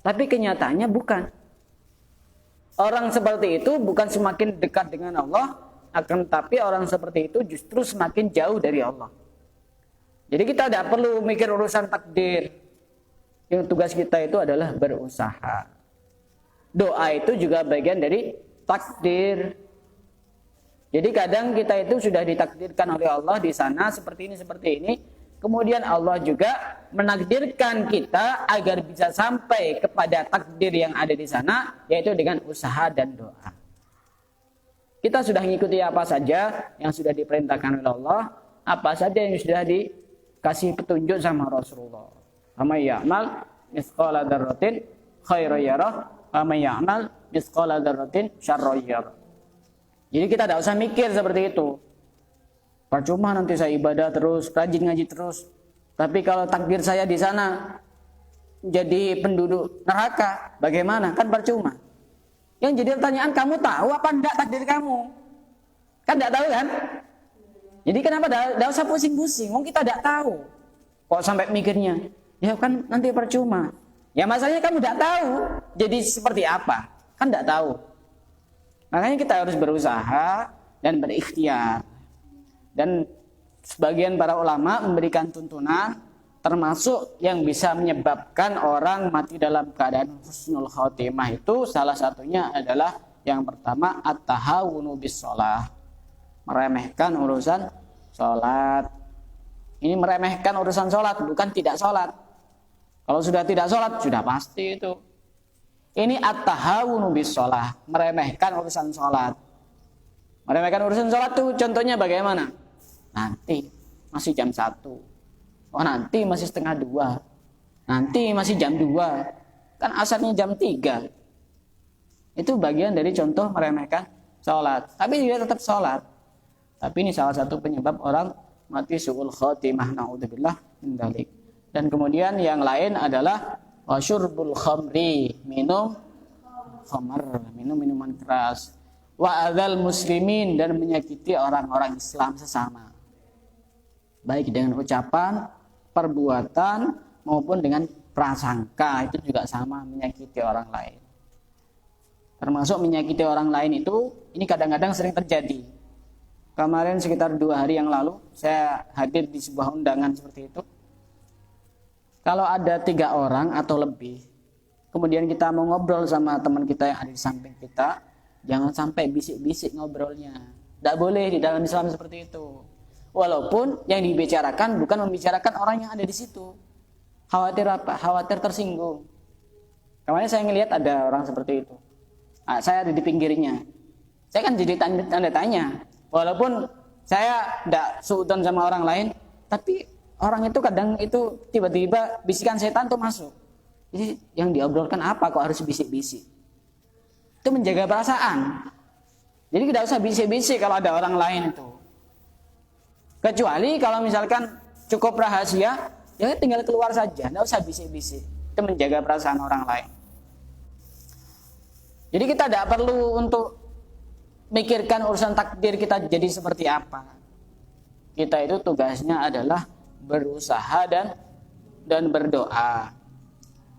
[SPEAKER 2] Tapi kenyataannya bukan. Orang seperti itu bukan semakin dekat dengan Allah, akan tetapi orang seperti itu justru semakin jauh dari Allah. Jadi kita tidak perlu mikir urusan takdir. Yang tugas kita itu adalah berusaha. Doa itu juga bagian dari takdir. Jadi kadang kita itu sudah ditakdirkan oleh Allah di sana seperti ini. Kemudian Allah juga menakdirkan kita agar bisa sampai kepada takdir yang ada di sana, yaitu dengan usaha dan doa. Kita sudah mengikuti apa saja yang sudah diperintahkan oleh Allah, apa saja yang sudah dikasih petunjuk sama Rasulullah. Amay ya'mal misqala dzarratin khairan yarah, amay ya'mal misqala dzarratin syarran yarah. Jadi kita tidak usah mikir seperti itu. Percuma nanti saya ibadah terus, rajin ngaji terus. Tapi kalau takdir saya di sana jadi penduduk neraka, bagaimana? Kan percuma. Yang jadi pertanyaan, kamu tahu apa enggak takdir kamu? Kan enggak tahu kan? Jadi kenapa enggak usah pusing-pusing? Wong kita enggak tahu. Kok sampai mikirnya? Ya kan nanti percuma. Ya masalahnya kamu enggak tahu. Jadi seperti apa? Kan enggak tahu. Makanya kita harus berusaha dan berikhtiar. Dan sebagian para ulama memberikan tuntunan termasuk yang bisa menyebabkan orang mati dalam keadaan husnul khotimah itu salah satunya adalah yang pertama at-tahawunu bis shalah. Meremehkan urusan salat. Ini meremehkan urusan salat, bukan tidak salat. Kalau sudah tidak salat sudah pasti itu. Ini at-tahawunu bis shalah, meremehkan urusan salat. Meremehkan urusan salat itu contohnya bagaimana? Nanti masih jam 1. Oh nanti masih setengah 2. Nanti masih jam 2. Kan asarnya jam 3. Itu bagian dari contoh meremehkan sholat. Tapi dia tetap sholat. Tapi ini salah satu penyebab orang mati su'ul khotimah. Na'udzubillah min dzalik. Dan kemudian yang lain adalah wasyurbul khamri, minum khamr, minum minuman keras. Wa adzal muslimin, dan menyakiti orang-orang Islam sesama. Baik dengan ucapan, perbuatan, maupun dengan prasangka, itu juga sama menyakiti orang lain. Termasuk menyakiti orang lain itu, ini kadang-kadang sering terjadi. Kemarin sekitar 2 hari yang lalu, saya hadir di sebuah undangan seperti itu. Kalau ada 3 orang atau lebih, kemudian kita mau ngobrol sama teman kita yang ada di samping kita, jangan sampai bisik-bisik ngobrolnya. Tidak boleh di dalam Islam seperti itu. Walaupun yang dibicarakan bukan membicarakan orang yang ada di situ. Khawatir apa? Khawatir tersinggung. Kemarin saya ngelihat ada orang seperti itu. Saya ada di pinggirnya. Saya kan jadi tanda tanya. Walaupun saya tidak suudzon sama orang lain, tapi orang itu kadang itu tiba-tiba bisikan setan tuh masuk. Jadi yang diobrolkan apa kok harus bisik-bisik? Itu menjaga perasaan. Jadi tidak usah bisik-bisik kalau ada orang lain itu. Kecuali kalau misalkan cukup rahasia, ya tinggal keluar saja, tidak usah bisik-bisik. Itu menjaga perasaan orang lain. Jadi kita tidak perlu untuk mikirkan urusan takdir kita jadi seperti apa. Kita itu tugasnya adalah berusaha dan berdoa.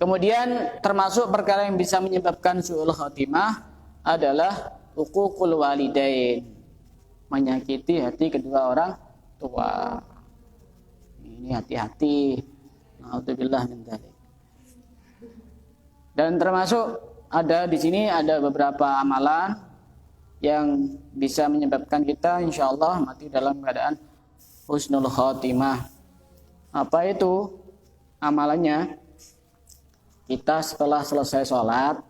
[SPEAKER 2] Kemudian termasuk perkara yang bisa menyebabkan su'ul khotimah adalah uququl walidain, menyakiti hati kedua orang tua. Ini hati-hati. Na'udzubillah min dzalik. Dan termasuk ada di sini ada beberapa amalan yang bisa menyebabkan kita insyaallah mati dalam keadaan husnul khotimah. Apa itu amalannya? Kita setelah selesai sholat,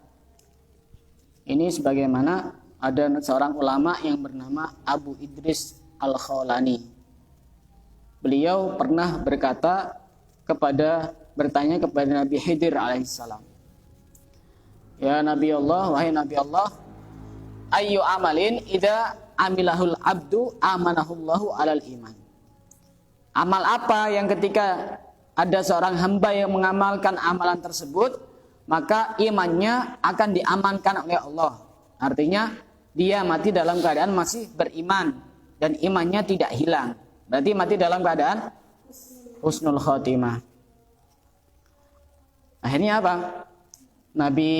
[SPEAKER 2] ini sebagaimana ada seorang ulama yang bernama Abu Idris Al-Khawlani. Beliau pernah bertanya kepada Nabi Khidir alaihissalam. Ya Nabi Allah, wahai Nabi Allah, ayyu amalin idza amilahul abdu amanahullahu alal iman. Amal apa yang ketika ada seorang hamba yang mengamalkan amalan tersebut, maka imannya akan diamankan oleh Allah. Artinya dia mati dalam keadaan masih beriman dan imannya tidak hilang. Berarti mati dalam keadaan husnul khotimah. Akhirnya apa?
[SPEAKER 1] Nabi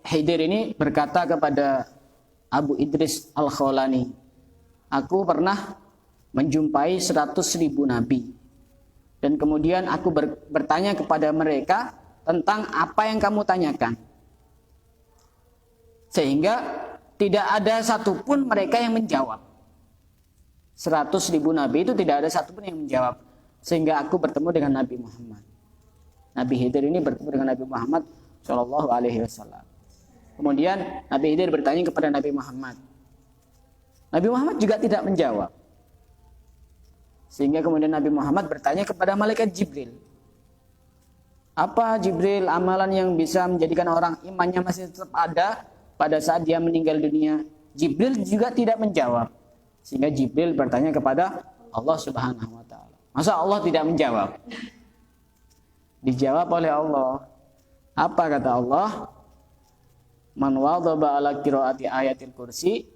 [SPEAKER 1] Khidir ini berkata kepada Abu Idris Al-Khawlani, aku pernah menjumpai 100.000 nabi. Dan kemudian aku bertanya kepada mereka tentang apa yang kamu tanyakan. Sehingga tidak ada satupun mereka yang menjawab. 100.000 nabi itu tidak ada satupun yang menjawab. Sehingga aku bertemu dengan Nabi Muhammad. Nabi Khidir ini bertemu dengan Nabi Muhammad Shallallahu Alaihi Wasallam. Kemudian Nabi Khidir bertanya kepada Nabi Muhammad. Nabi Muhammad juga tidak menjawab. Sehingga kemudian Nabi Muhammad bertanya kepada malaikat Jibril. Apa Jibril amalan yang bisa menjadikan orang imannya masih tetap ada pada saat dia meninggal dunia? Jibril juga tidak menjawab. Sehingga Jibril bertanya kepada Allah Subhanahu wa taala. Masa Allah tidak menjawab? Dijawab oleh Allah. Apa kata Allah? Man wadhaba ala qiraati ayatil kursi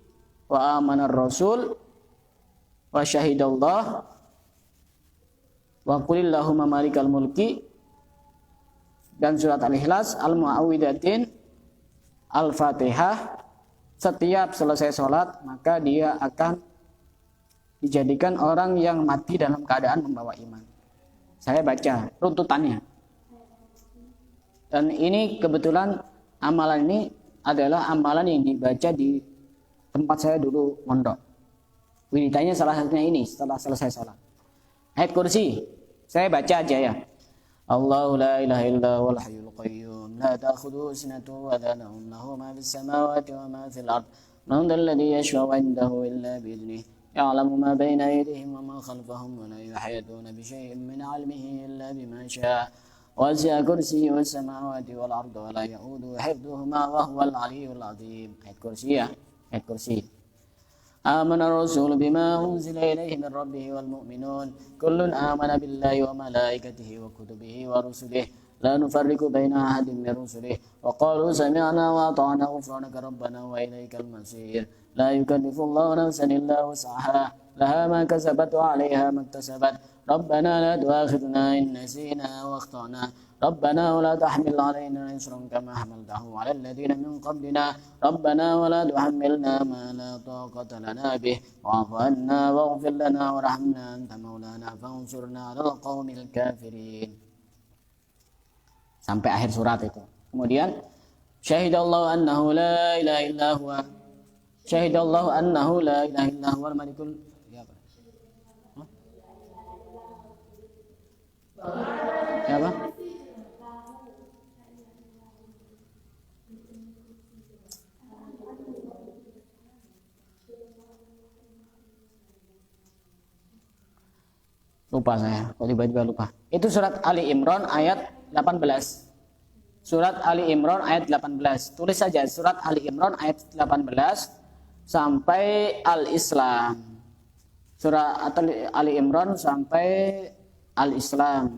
[SPEAKER 1] wa amana ar-rasul wa syahidallah wa qulillahumma malikal mulki dan surat Al-Ikhlas, Al-Mu'awwidatin, Al-Fatihah. Setiap selesai sholat maka dia akan dijadikan orang yang mati dalam keadaan membawa iman. Saya baca runtutannya. Dan ini kebetulan amalan ini adalah amalan yang dibaca di tempat saya dulu mondok. Wiridanya salah satunya ini setelah selesai sholat. Ayat kursi, saya baca aja ya. Allahu la ilaha illa huwal hayyul qayyum la ta'khudhuhu sinatun wa la nawm lahu ma fis samawati wa ma fil ard man dhal ladzi yashfa'u 'indahu illa bi idhnihi ya'lamu ma bayna aydihim wa ma khalfahum wa la yuhituna bi shay'in min 'ilmihi illa bima sha'a وسع كرسيه السماوات والأرض ولا يؤوده حفظهما وهو العلي العظيم. Ayat kursi ya, ayat kursi. آمن الرسول بما أنزل إليه من ربه والمؤمنون كل آمن بالله وملائكته وكتبه ورسله لا نفرق بين أحد من رسله وقالوا سمعنا وأطعنا غفرانك ربنا وإليك المصير لا يكلف الله نفسا إلا وسعها لها ما كسبت وعليها ما اكتسبت ربنا لا تؤاخذنا إن نسينا وأخطأنا ربنا ولا تحمل علينا إصرا كما حملته على الذين من قبلنا ربنا ولا تحملنا ما لا طاقة لنا به واعف عنا واغفر لنا وارحمنا أنت مولانا فانصرنا على القوم الكافرين. Sampai akhir surat itu. Kemudian syahidallahu annahu la ilaha illa huwa syahidallahu annahu la ilaha illa huwal malikul ya apa? Lupa saya, kok tiba-tiba lupa. Itu surat Ali Imran ayat 18. Surat Ali Imran ayat 18. Tulis saja surat Ali Imran ayat 18 sampai Al-Islam. Surat Ali Imran sampai Al-Islam.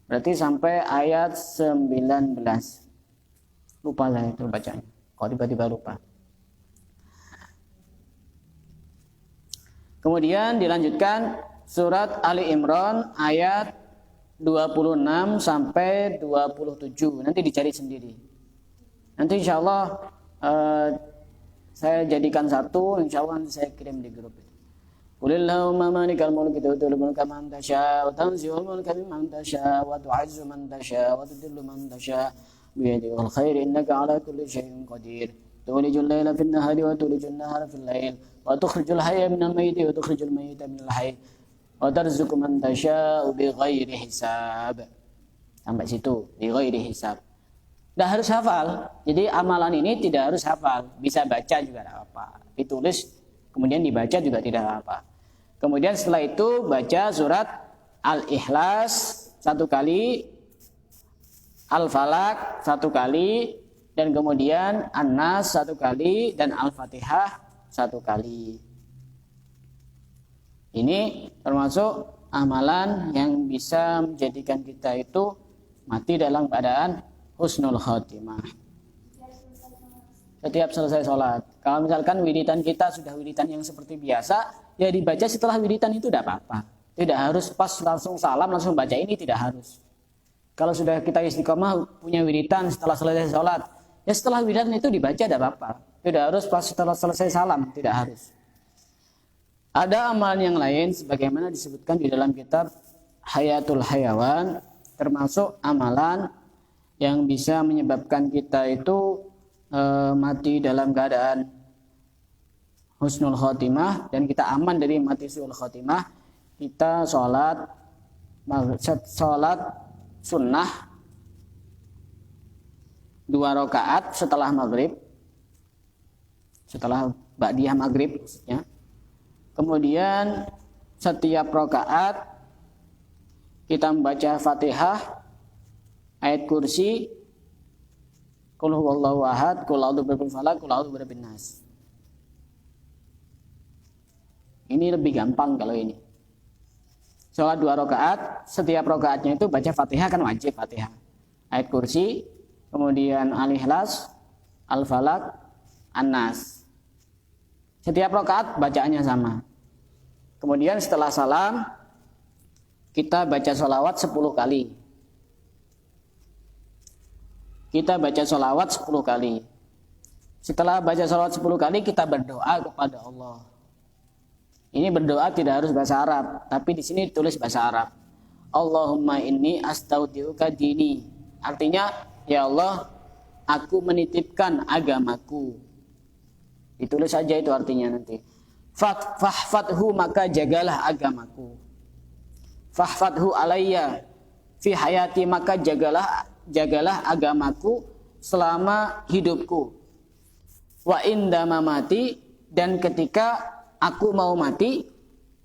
[SPEAKER 1] Berarti sampai ayat 19. Lupa saya itu bacanya. Kok tiba-tiba lupa. Kemudian dilanjutkan surat Ali Imran ayat 26 sampai 27. Nanti dicari sendiri. Nanti insya Allah saya jadikan satu. Insya Allah nanti saya kirim di grup. Qulillahumma malikal mulki tu'til mulka man tasha wa tanzi'ul mulka mimman tasha wa tu'izzu man tasha wa tudhillu man tasha bi yadikal khair innaka 'ala kulli syai'in qadir. Tulijul laila fin nahari wa tulijul nahara fil lail wa tukhrijul hayya minal mayyiti wa tukhrijul mayyita minal hayy wa tarzuqu man tasha'u bighairi hisab. Sampai situ, bighairi hisab. Tidak harus hafal. Jadi amalan ini tidak harus hafal, bisa baca juga tidak apa. Ditulis kemudian dibaca juga tidak apa. Kemudian setelah itu baca surat Al-Ikhlas 1 kali, Al-Falaq 1 kali, dan kemudian An-Nas 1 kali, dan Al-Fatihah 1 kali. Ini termasuk amalan yang bisa menjadikan kita itu mati dalam keadaan husnul khotimah. Setiap selesai sholat. Kalau misalkan wiridan kita sudah wiridan yang seperti biasa, ya dibaca setelah wiridan itu tidak apa-apa. Tidak harus pas langsung salam langsung baca ini, tidak harus. Kalau sudah kita istiqomah punya wiridan setelah selesai sholat, ya setelah wiridan itu dibaca tidak apa-apa. Tidak harus pas setelah selesai salam, tidak harus. Ada amalan yang lain sebagaimana disebutkan di dalam kitab Hayatul Hayawan, termasuk amalan yang bisa menyebabkan kita itu mati dalam keadaan husnul khotimah dan kita aman dari mati suul khotimah. Kita sholat sunnah 2 rakaat setelah maghrib, setelah ba'diyah maghrib maksudnya. Kemudian setiap rakaat kita membaca Fatihah, ayat kursi, qul huwallahu ahad, qul a'udzu birabbil falaq, qul a'udzu birabbin nas. Ini lebih gampang kalau ini. Sholat 2 rakaat, setiap rakaatnya itu baca Fatihah, kan wajib Fatihah. Ayat kursi, kemudian Al-Ikhlas, Al-Falaq, An-Nas. Setiap rakaat bacaannya sama. Kemudian setelah salam kita baca sholawat 10 kali. Kita baca sholawat 10 kali. Setelah baca sholawat 10 kali kita berdoa kepada Allah. Ini berdoa tidak harus bahasa Arab, tapi di sini ditulis bahasa Arab. Allahumma inni astaudiuka dini. Artinya, ya Allah, aku menitipkan agamaku. Ditulis saja itu artinya nanti. Fahfadhu, maka jagalah agamaku. Fahfadhu alayya fi hayati, maka jagalah agamaku selama hidupku. Wa inda mamati, dan ketika aku mau mati,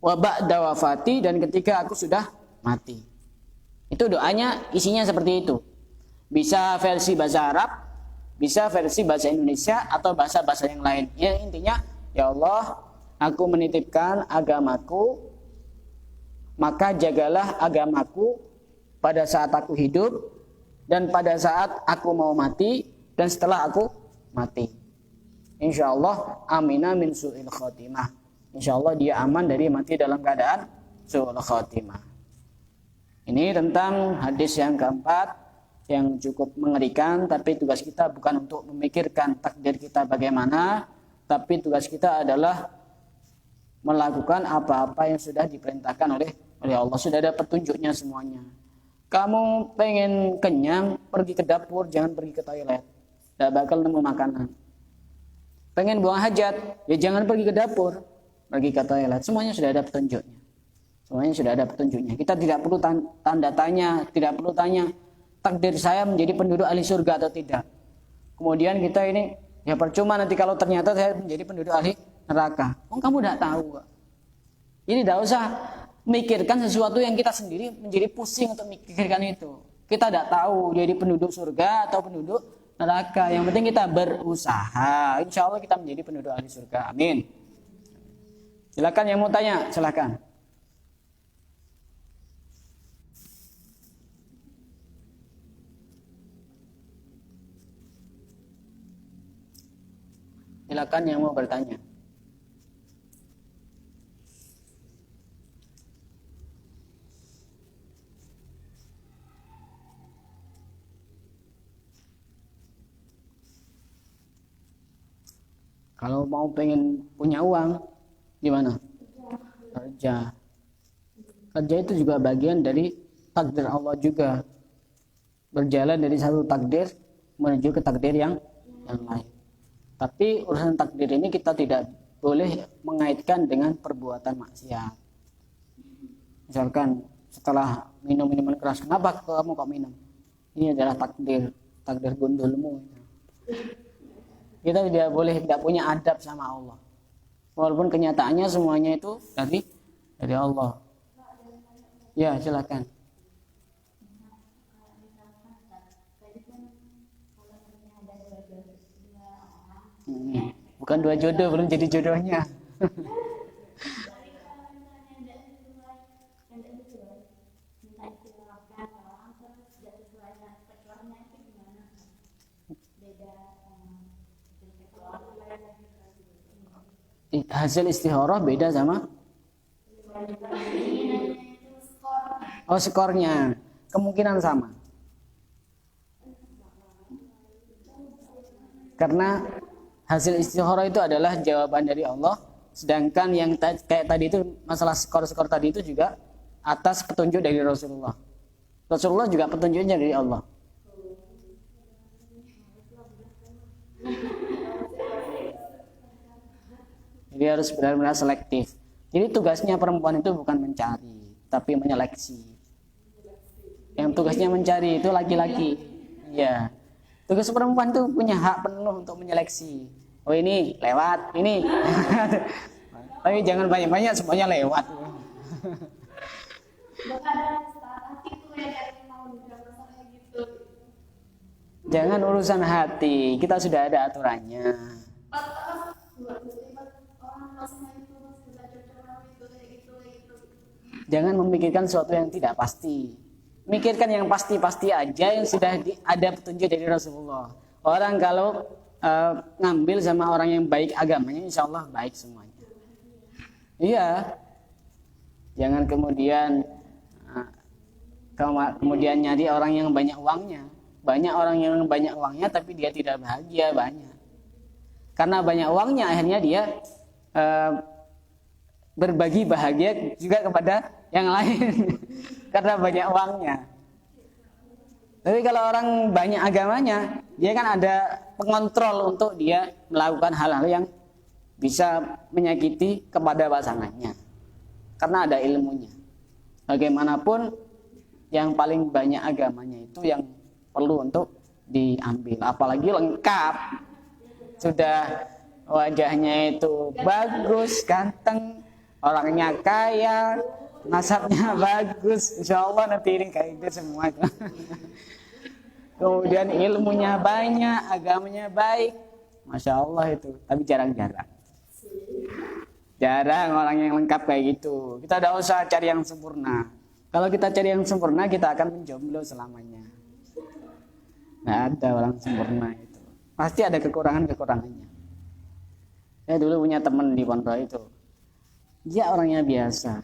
[SPEAKER 1] wa ba'da wafati, dan ketika aku sudah mati. Itu doanya isinya seperti itu. Bisa versi bahasa Arab, bisa versi bahasa Indonesia, atau bahasa-bahasa yang lain. Ya, intinya, ya Allah, aku menitipkan agamaku, maka jagalah agamaku pada saat aku hidup, dan pada saat aku mau mati, dan setelah aku mati. Insyaallah amina min su'il khotimah. Insyaallah dia aman dari mati dalam keadaan su'ul khotimah. Ini tentang hadis yang keempat yang cukup mengerikan, tapi tugas kita bukan untuk memikirkan takdir kita bagaimana, tapi tugas kita adalah melakukan apa-apa yang sudah diperintahkan oleh Allah. Sudah ada petunjuknya semuanya. Kamu pengen kenyang, pergi ke dapur, jangan pergi ke toilet. Tidak bakal nemu makanan. Pengen buang hajat, ya jangan pergi ke dapur, pergi ke toilet. Semuanya sudah ada petunjuknya. Semuanya sudah ada petunjuknya. Kita tidak perlu tanda tanya, tidak perlu tanya takdir saya menjadi penduduk ahli surga atau tidak. Kemudian kita ini, ya percuma nanti kalau ternyata saya menjadi penduduk ahli neraka. Kamu tidak tahu. Ini tidak usah mikirkan sesuatu yang kita sendiri menjadi pusing untuk mikirkan itu. Kita tidak tahu jadi penduduk surga atau penduduk neraka. Yang penting kita berusaha. Insya Allah kita menjadi penduduk ahli surga. Amin. Silakan yang mau tanya, silakan. Silakan yang mau bertanya. Kalau mau pengen punya uang, gimana? Kerja. Kerja itu juga bagian dari takdir Allah juga. Berjalan dari satu takdir menuju ke takdir yang lain. Tapi urusan takdir ini kita tidak boleh mengaitkan dengan perbuatan maksiat. Misalkan setelah minum minuman keras, kenapa kamu kok minum? Ini adalah takdir gundulmu. Kita tidak punya adab sama Allah. Walaupun kenyataannya semuanya itu dari Allah. Ya, silakan. Bukan 2 jodoh, belum jadi jodohnya. Hasil istikharah beda sama? Oh, skornya. Kemungkinan sama. Karena hasil istikharah itu adalah jawaban dari Allah, sedangkan yang kayak tadi itu masalah skor-skor tadi itu juga atas petunjuk dari Rasulullah. Rasulullah juga petunjuknya dari Allah. Jadi harus benar-benar selektif. Jadi tugasnya perempuan itu bukan mencari, tapi menyeleksi. Yang tugasnya mencari itu laki-laki. Ya. Tugas perempuan itu punya hak penuh untuk menyeleksi. Oh ini lewat, ini. Tapi jangan banyak-banyak semuanya lewat. Jangan urusan hati, kita sudah ada aturannya. Jangan memikirkan sesuatu yang tidak pasti. Mikirkan yang pasti-pasti aja, yang sudah ada petunjuk dari Rasulullah. Orang kalau ngambil sama orang yang baik agamanya, insya Allah baik semuanya. Iya. Jangan kemudian nyari orang yang banyak uangnya. Banyak orang yang banyak uangnya tapi dia tidak bahagia, banyak. Karena banyak uangnya akhirnya dia berbagi bahagia juga kepada yang lain. Karena banyak uangnya. Tapi kalau orang banyak agamanya, dia kan ada pengontrol untuk dia melakukan hal-hal yang bisa menyakiti kepada pasangannya. Karena ada ilmunya. Bagaimanapun yang paling banyak agamanya itu yang perlu untuk diambil. Apalagi lengkap. Sudah wajahnya itu bagus, ganteng, orangnya kaya, nasabnya bagus. Insya Allah nanti ini kayak gitu semua. Kemudian ilmunya banyak, agamanya baik. Masya Allah itu. Tapi jarang-jarang. Jarang orang yang lengkap kayak gitu. Kita tidak usah cari yang sempurna. Kalau kita cari yang sempurna, kita akan menjomblo selamanya. Nggak ada orang sempurna itu. Pasti ada kekurangan-kekurangannya. Saya dulu punya teman di pondok itu. Dia orangnya biasa.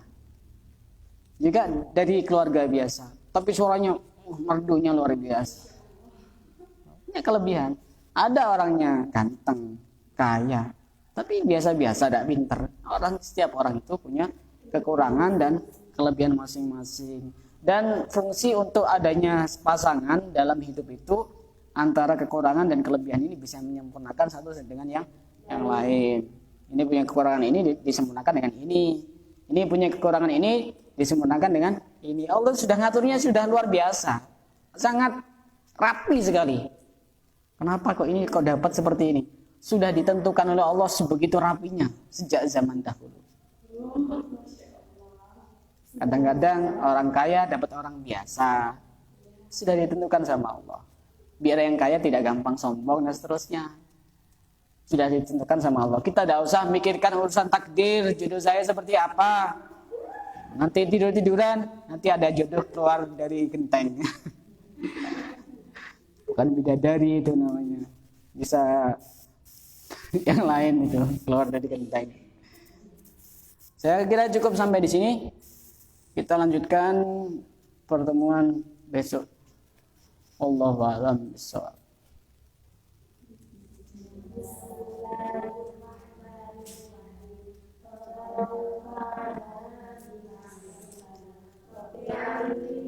[SPEAKER 1] Juga dari keluarga biasa. Tapi suaranya merdunya luar biasa. Punya kelebihan. Ada orangnya ganteng, kaya. Tapi biasa-biasa, tidak pinter. Setiap orang itu punya kekurangan dan kelebihan masing-masing. Dan fungsi untuk adanya pasangan dalam hidup itu antara kekurangan dan kelebihan ini bisa menyempurnakan satu dengan yang lain. Ini punya kekurangan ini disempurnakan dengan ini. Ini punya kekurangan ini disempurnakan dengan ini. Allah sudah ngaturnya sudah luar biasa. Sangat rapi sekali. Kenapa kok ini kok dapat seperti ini? Sudah ditentukan oleh Allah sebegitu rapinya sejak zaman dahulu. Kadang-kadang orang kaya dapat orang biasa. Sudah ditentukan sama Allah. Biar yang kaya tidak gampang sombong dan seterusnya. Sudah ditentukan sama Allah. Kita tidak usah mikirkan urusan takdir, jodoh saya seperti apa. Nanti tidur-tiduran, nanti ada jodoh keluar dari genteng. Bukan bidadari itu namanya. Bisa yang lain itu keluar dari genteng. Saya kira cukup sampai di sini. Kita lanjutkan pertemuan besok. Allahu a'lam bishawab.
[SPEAKER 3] Yeah.